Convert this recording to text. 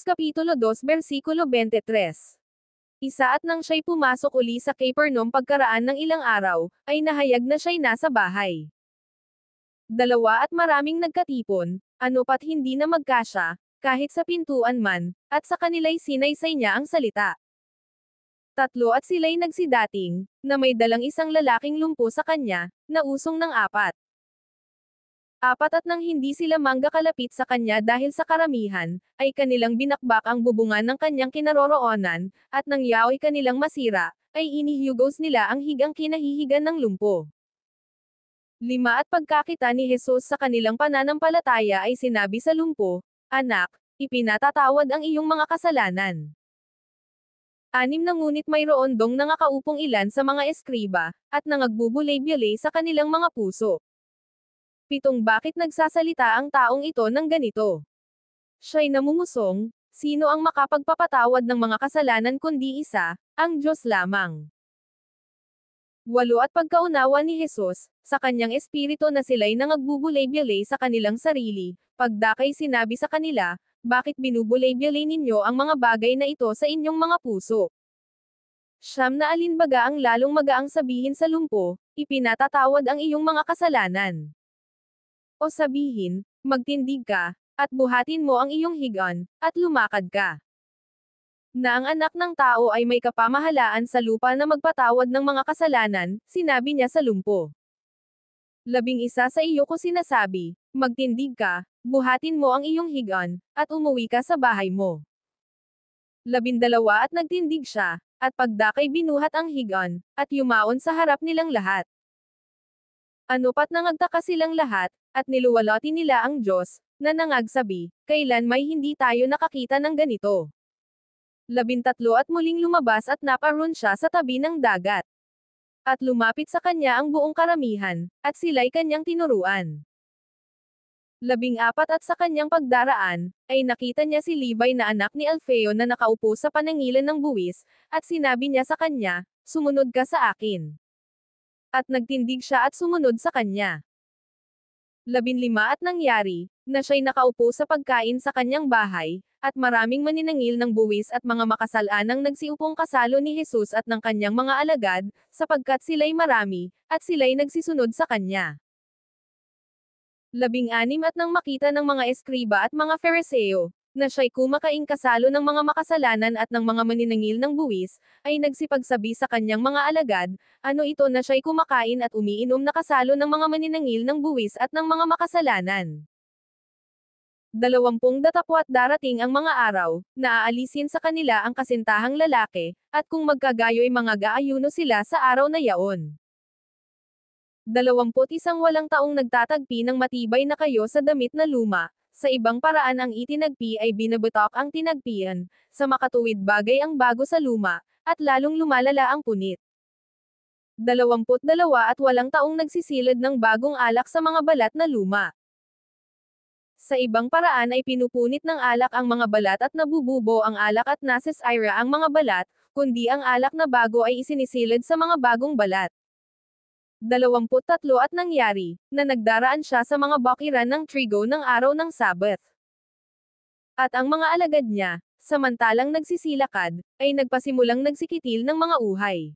Kapitulo 2 Versikulo 23. Isa at nang siya'y pumasok uli sa Capernaum pagkaraan ng ilang araw, ay nahayag na siya'y nasa bahay. Dalawa at maraming nagkatipon, ano pat hindi na magkasya, kahit sa pintuan man, at sa kanila'y sinaysay niya ang salita. Tatlo at sila'y nagsidating, na may dalang isang lalaking lumpo sa kanya, na usong ng apat. Apat at nang hindi sila manggakalapit sa kanya dahil sa karamihan, ay kanilang binakbak ang bubungan ng kanyang kinaroroonan, at nang yaoy kanilang masira, ay inihiyugos nila ang higang kinahihigan ng lumpo. 5 At pagkakita ni Jesus sa kanilang pananampalataya ay sinabi sa lumpo, "Anak, ipinatatawad ang iyong mga kasalanan." 6 Na ngunit mayroon dong nangakaupong ilan sa mga eskriba, at nangagbubulay-bilay sa kanilang mga puso. 7 Bakit nagsasalita ang taong ito ng ganito? Siya'y namumusong, sino ang makapagpapatawad ng mga kasalanan kundi isa, ang Diyos lamang. 8 At pagkaunawa ni Jesus, sa kanyang espiritu na sila'y nangagbubulay-bilay sa kanilang sarili, pagdakay sinabi sa kanila, "Bakit binubulay-bilay ninyo ang mga bagay na ito sa inyong mga puso? 9 Na alinbaga ang lalong magaang sabihin sa lumpo, ipinatatawad ang iyong mga kasalanan? O sabihin, magtindig ka, at buhatin mo ang iyong higaan, at lumakad ka? Na ang anak ng tao ay may kapamahalaan sa lupa na magpatawad ng mga kasalanan, sinabi niya sa lumpo. 11 Sa iyo ko sinasabi, magtindig ka, buhatin mo ang iyong higaan, at umuwi ka sa bahay mo. 12 At nagtindig siya, at pagdakay binuhat ang higaan, at yumaon sa harap nilang lahat. Ano pat nangagtaka silang lahat, at niluwalhati nila ang Diyos, na nangagsabi, "Kailan may hindi tayo nakakita ng ganito?" 13 At muling lumabas at naparoon siya sa tabi ng dagat. At lumapit sa kanya ang buong karamihan, at sila'y kanyang tinuruan. 14 At sa kanyang pagdaraan, ay nakita niya si Levi na anak ni Alfeo na nakaupo sa panangilan ng buwis, at sinabi niya sa kanya, "Sumunod ka sa akin." At nagtindig siya at sumunod sa kanya. 15 At nangyari, na siya'y nakaupo sa pagkain sa kanyang bahay, at maraming maninangil ng buwis at mga makasalanang nagsiupong kasalo ni Jesus at ng kanyang mga alagad, sapagkat sila'y marami, at sila'y nagsisunod sa kanya. 16 At nang makita ng mga eskriba at mga Fariseo, na siya'y kumakaing kasalo ng mga makasalanan at ng mga maninangil ng buwis, ay nagsipagsabi sa kanyang mga alagad, "Ano ito na siya'y kumakain at umiinom na kasalo ng mga maninangil ng buwis at ng mga makasalanan?" 20 Datapwat darating ang mga araw, na aalisin sa kanila ang kasintahang lalaki, at kung magkagayo'y mga gaayuno sila sa araw na yaon. 21 Walang taong nagtatagpi ng matibay na kayo sa damit na luma, sa ibang paraan ang itinagpi ay binabatok ang tinagpian, sa makatuwid bagay ang bago sa luma, at lalong lumalala ang punit. 22 At walang taong nagsisilid ng bagong alak sa mga balat na luma. Sa ibang paraan ay pinupunit ng alak ang mga balat at nabububo ang alak at nasisira ang mga balat, kundi ang alak na bago ay isinisilid sa mga bagong balat. 23 At nangyari, na nagdaraan siya sa mga bakiran ng trigo ng araw ng Sabat. At ang mga alagad niya, samantalang nagsisilakad, ay nagpasimulang nagsikitil ng mga uhay.